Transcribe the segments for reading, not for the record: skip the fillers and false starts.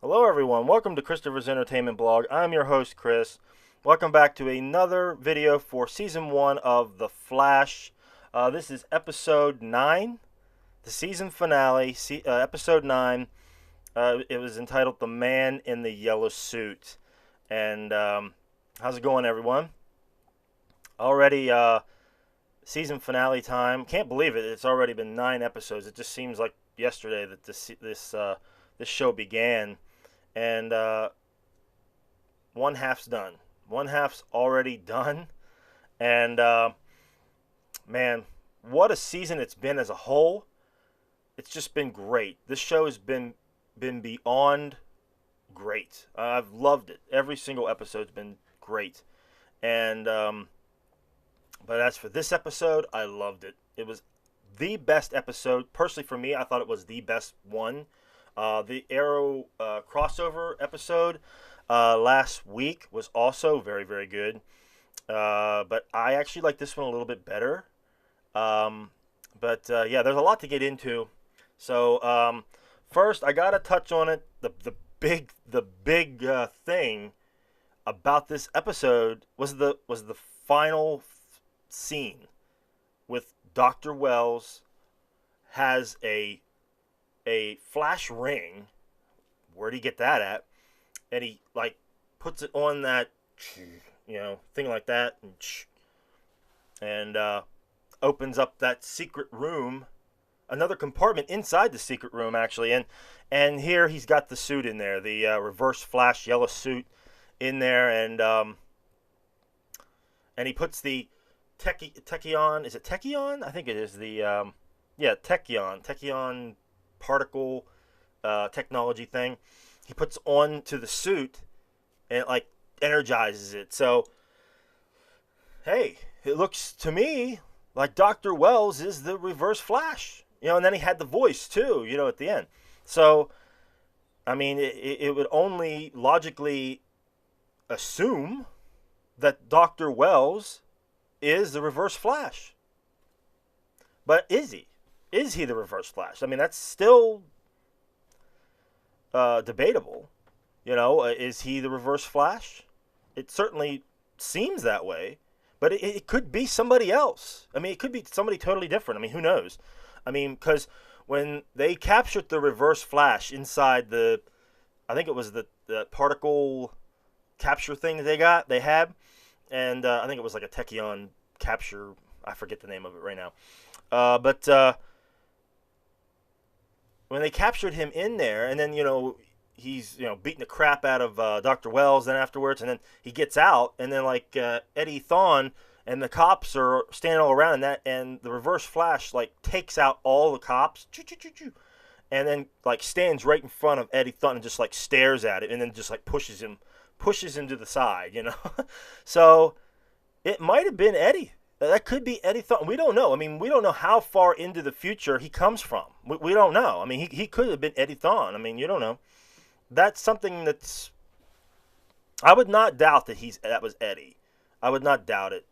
Hello, everyone. Welcome to Christopher's Entertainment Blog. I'm your host, Chris. Welcome back to another video for Season 1 of The Flash. This is Episode 9, the season finale, Episode 9. It was entitled The Man in the Yellow Suit. And how's it going, everyone? Already season finale time. Can't believe it. It's already been 9 episodes. It just seems like yesterday that this show began. And one half's done. One half's already done. And man, what a season it's been as a whole. It's just been great. This show has been beyond great. I've loved it. Every single episode's been great. And but as for this episode, I loved it. It was the best episode. Personally, for me, I thought it was the best one. The Arrow crossover episode last week was also very, very good. But I actually like this one a little bit better. Yeah, there's a lot to get into. So first, I gotta touch on it. The big thing about this episode was the final scene with Dr. Wells has a flash ring. Where'd he get that at? And he like puts it on that thing like that, and opens up that secret room, another compartment inside the secret room actually, and here he's got the suit in there, the reverse flash yellow suit in there, and he puts the tachyon, is it tachyon? I think it is the tachyon particle technology thing. He puts on to the suit and it like energizes it. So hey, it looks to me like Dr. Wells is the reverse Flash, and then he had the voice too, at the end. So I mean, it would only logically assume that Dr. Wells is the reverse Flash. But is he? Is he the reverse Flash? I mean, that's still debatable. Is he the reverse Flash? It certainly seems that way, but it could be somebody else. I mean, it could be somebody totally different. I mean, who knows? I mean, because when they captured the reverse Flash inside I think it was the particle capture thing that they had, and I think it was like a tachyon capture. I forget the name of it right now. But when they captured him in there, and then he's beating the crap out of Dr. Wells, then afterwards, and then he gets out, and then like Eddie Thawne and the cops are standing all around, and the reverse Flash like takes out all the cops, and then like stands right in front of Eddie Thawne and just like stares at it, and then just like pushes him to the side, So it might have been Eddie. That could be Eddie Thawne. We don't know. I mean, we don't know how far into the future he comes from. We don't know. I mean, he could have been Eddie Thawne. I mean, you don't know. That's something that's... I would not doubt that was Eddie. I would not doubt it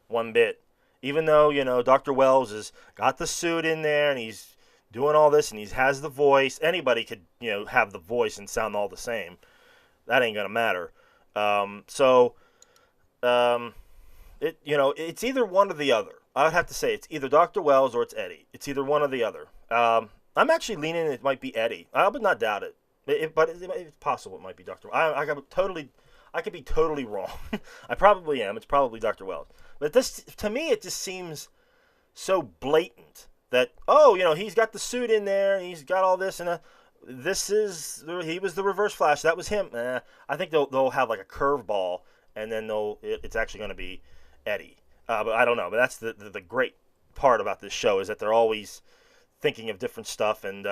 one bit. Even though, Dr. Wells has got the suit in there and he's doing all this and he has the voice. Anybody could, have the voice and sound all the same. That ain't going to matter. It's either one or the other. I would have to say it's either Dr. Wells or it's Eddie. It's either one or the other. I'm actually leaning it might be Eddie. I would not doubt it. But it's possible it might be Dr. I could be totally wrong. I probably am. It's probably Dr. Wells. But this, to me, it just seems so blatant that, he's got the suit in there, he's got all this, and he was the reverse Flash. That was him. I think they'll have like a curveball, and then it's actually going to be Eddie. But I don't know. But that's the great part about this show, is that they're always thinking of different stuff and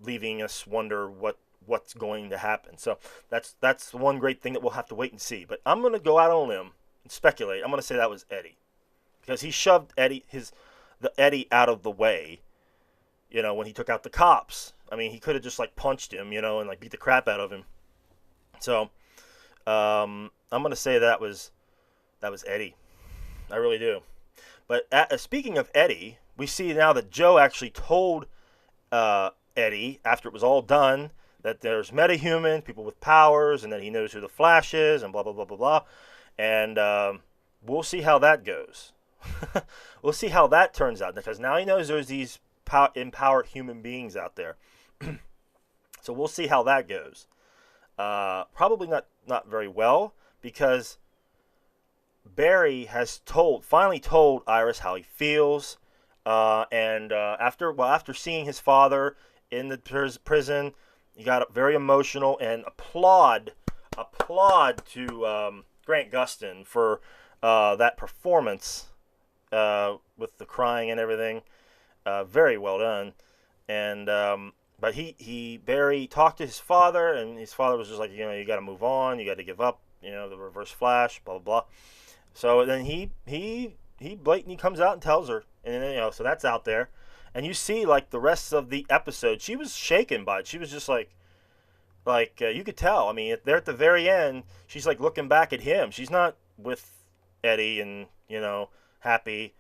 leaving us wonder what's going to happen. So that's one great thing that we'll have to wait and see. But I'm going to go out on a limb and speculate. I'm going to say that was Eddie, because he shoved the Eddie out of the way. When he took out the cops. I mean, he could have just like punched him, and like beat the crap out of him. So I'm going to say that was Eddie. I really do. But speaking of Eddie, we see now that Joe actually told Eddie, after it was all done, that there's metahumans, people with powers, and that he knows who the Flash is, and blah blah blah blah blah. And we'll see how that goes. We'll see how that turns out, because now he knows there's these empowered human beings out there. So we'll see how that goes. Probably not very well, because Barry has finally told Iris how he feels, and after seeing his father in the prison, he got very emotional, and applaud to Grant Gustin for that performance with the crying and everything. Very well done. And but Barry talked to his father, and his father was just like, you got to move on, you got to give up, the Reverse Flash, blah blah blah. So then he blatantly comes out and tells her, and so that's out there. And you see, like, the rest of the episode, she was shaken by it. She was just like you could tell. I mean, there at the very end, she's like looking back at him. She's not with Eddie and happy.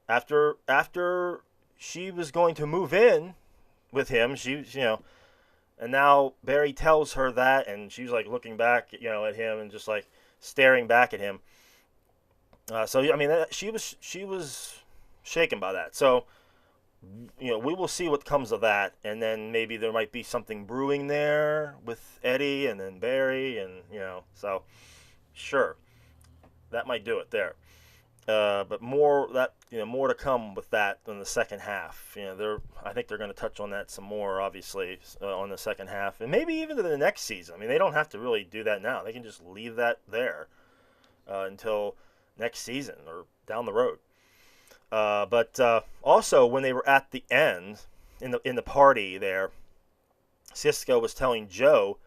After she was going to move in with him, and now Barry tells her that, and she's like looking back, at him and just like staring back at him. So I mean, she was shaken by that. So we will see what comes of that, and then maybe there might be something brewing there with Eddie and then Barry, and so sure, that might do it there. But more to come with that in the second half. I think they're going to touch on that some more, obviously, on the second half, and maybe even to the next season. I mean, they don't have to really do that now. They can just leave that there until next season or down the road. But also, when they were at the end in the party there, Cisco was telling Joe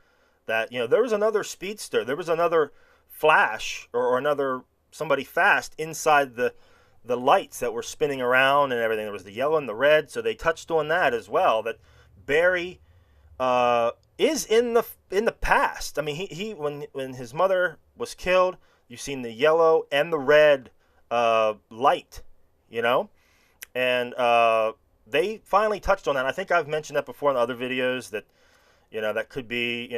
that there was another speedster, there was another Flash or another somebody fast inside the lights that were spinning around and everything. There was the yellow and the red, so they touched on that as well. That Barry is in the past. I mean, he when his mother was killed, you've seen the yellow and the red light, and they finally touched on that. I think I've mentioned that before in other videos, that that could be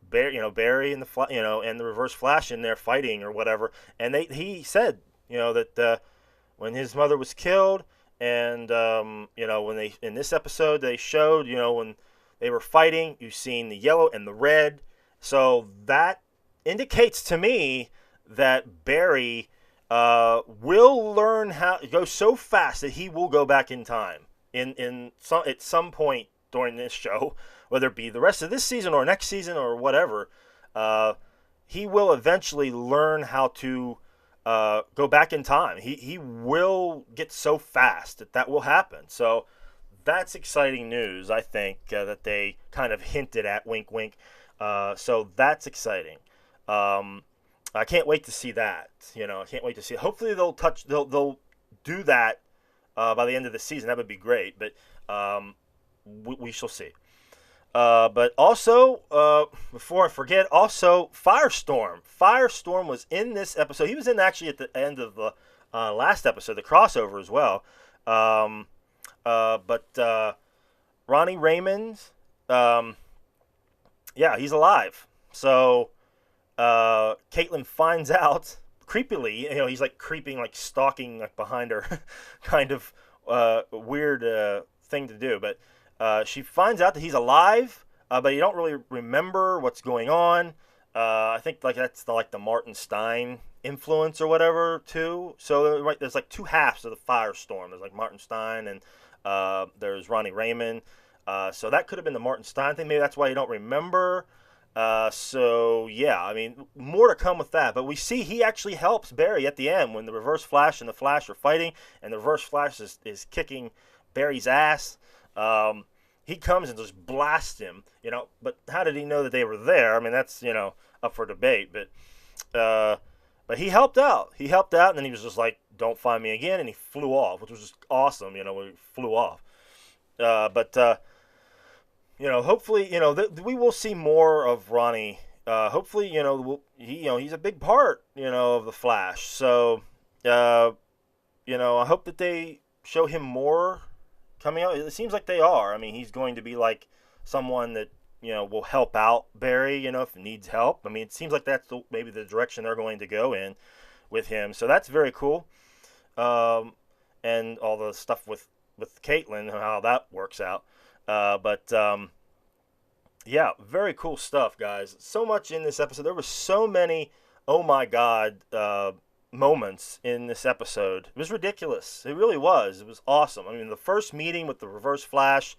Barry and and the Reverse Flash in there fighting or whatever. And he said that when his mother was killed, and when they in this episode they showed when they were fighting, you've seen the yellow and the red. So that indicates to me that Barry will learn how to go so fast that he will go back in time at some point during this show, whether it be the rest of this season or next season or whatever. He will eventually learn how to go back in time. He will get so fast that will happen. So that's exciting news, I think, that they kind of hinted at, wink wink. So that's exciting. I can't wait to see that. I can't wait to see it. Hopefully they'll do that by the end of the season. That would be great. But we shall see. But also, before I forget, also Firestorm. Firestorm was in this episode. He was in actually at the end of the last episode, the crossover as well. But Ronnie Raymond, he's alive. So Caitlin finds out creepily. He's like creeping, like stalking, like behind her, kind of weird thing to do. But she finds out that he's alive, but you don't really remember what's going on. I think like that's the Martin Stein influence or whatever too. So there's like two halves of the Firestorm. There's like Martin Stein and there's Ronnie Raymond. So that could have been the Martin Stein thing. Maybe that's why you don't remember. So yeah, I mean, more to come with that. But we see he actually helps Barry at the end when the Reverse Flash and the Flash are fighting, and the Reverse Flash is kicking Barry's ass. He comes and just blasts him, But how did he know that they were there? I mean, that's up for debate. But he helped out. He helped out, and then he was just like, "Don't find me again," and he flew off, which was just awesome. When he flew off. Hopefully, we will see more of Ronnie. Hopefully, he's a big part, of the Flash. So, I hope that they show him more coming out. It seems like they are. I mean, he's going to be like someone that, will help out Barry, if he needs help. I mean, it seems like that's maybe the direction they're going to go in with him. So that's very cool. And all the stuff with Caitlin, how that works out. Yeah, very cool stuff, guys. So much in this episode. There were so many, oh my God, moments in this episode. It was ridiculous. It really was. It was awesome. I mean, the first meeting with the Reverse Flash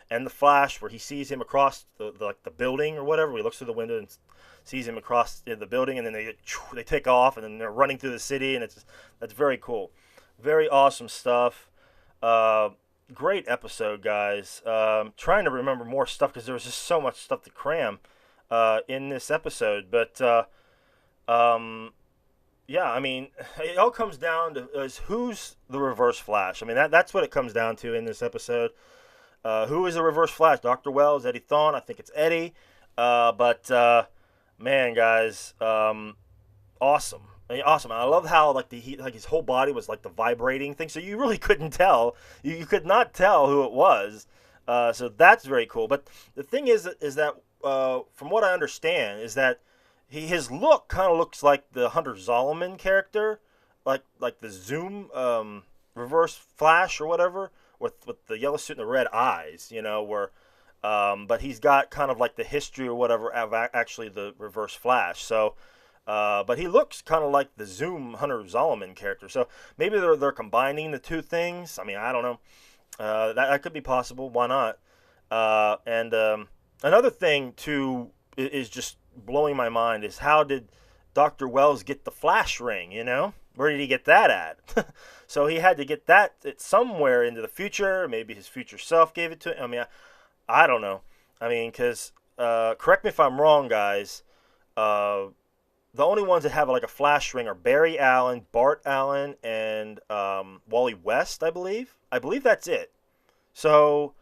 and the Flash, where he sees him across the building or whatever. He looks through the window and sees him across the building, and then they take off, and then they're running through the city, and that's very cool. Very awesome stuff. Great episode, guys. Trying to remember more stuff because there was just so much stuff to cram in this episode. But yeah, I mean, it all comes down to who's the Reverse Flash. I mean, that's what it comes down to in this episode. Who is the Reverse Flash? Dr. Wells, Eddie Thawne. I think it's Eddie. Man, guys, awesome. I mean, awesome. And I love how his whole body was like the vibrating thing, so you really couldn't tell. You could not tell who it was. So that's very cool. But the thing is that from what I understand is that his look kind of looks like the Hunter Zolomon character, like the Zoom Reverse Flash or whatever, with the yellow suit and the red eyes. But he's got kind of like the history or whatever of actually the Reverse Flash. So. But he looks kind of like the Zoom Hunter Zolomon character. So maybe they're combining the two things. I mean, I don't know. That could be possible. Why not? And another thing, too, is just blowing my mind is how did Dr. Wells get the Flash ring, Where did he get that at? So he had to get that somewhere into the future. Maybe his future self gave it to him. I mean, I don't know. I mean, because, correct me if I'm wrong, guys, the only ones that have like a Flash ring are Barry Allen, Bart Allen, and Wally West, I believe. I believe that's it. So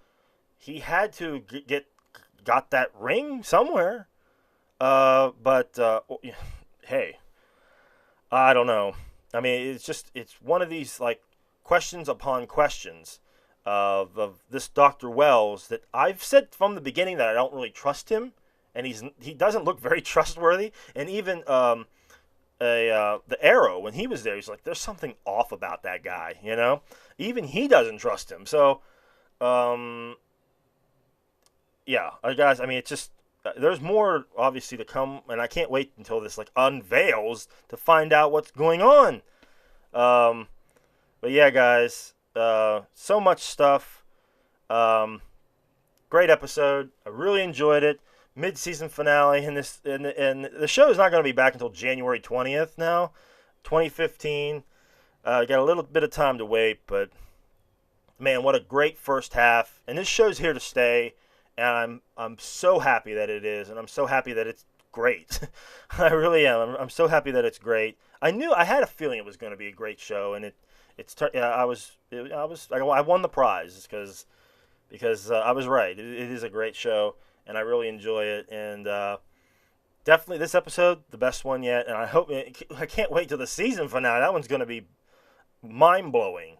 he had to got that ring somewhere. Hey, I don't know. I mean, it's one of these like questions upon questions of this Dr. Wells that I've said from the beginning that I don't really trust him. And he doesn't look very trustworthy. And even the Arrow, when he was there, he's like, there's something off about that guy, Even he doesn't trust him. So, yeah, guys, I mean, it's just, there's more, obviously, to come. And I can't wait until this, unveils to find out what's going on. But, yeah, guys, so much stuff. Great episode. I really enjoyed it. Mid-season finale, and the show is not going to be back until January 20th now, 2015. Got a little bit of time to wait, but man, what a great first half! And this show's here to stay, and I'm so happy that it is, and I'm so happy that it's great. I really am. I'm so happy that it's great. I had a feeling it was going to be a great show, and I won the prize because I was right. It is a great show. And I really enjoy it, and definitely this episode, the best one yet. And I can't wait till the season finale. That one's going to be mind-blowing.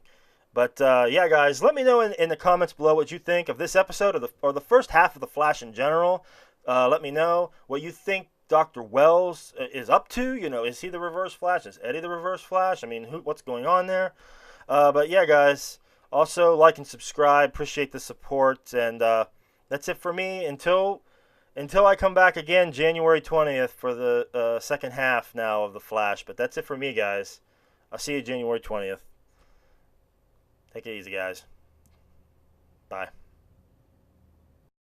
But yeah, guys, let me know in the comments below what you think of this episode or the first half of The Flash in general. Let me know what you think Dr. Wells is up to. Is he the Reverse Flash? Is Eddie the Reverse Flash? I mean, what's going on there? But yeah, guys, also like and subscribe. Appreciate the support, and that's it for me until I come back again January 20th for the second half now of The Flash. But that's it for me, guys. I'll see you January 20th. Take it easy, guys. Bye.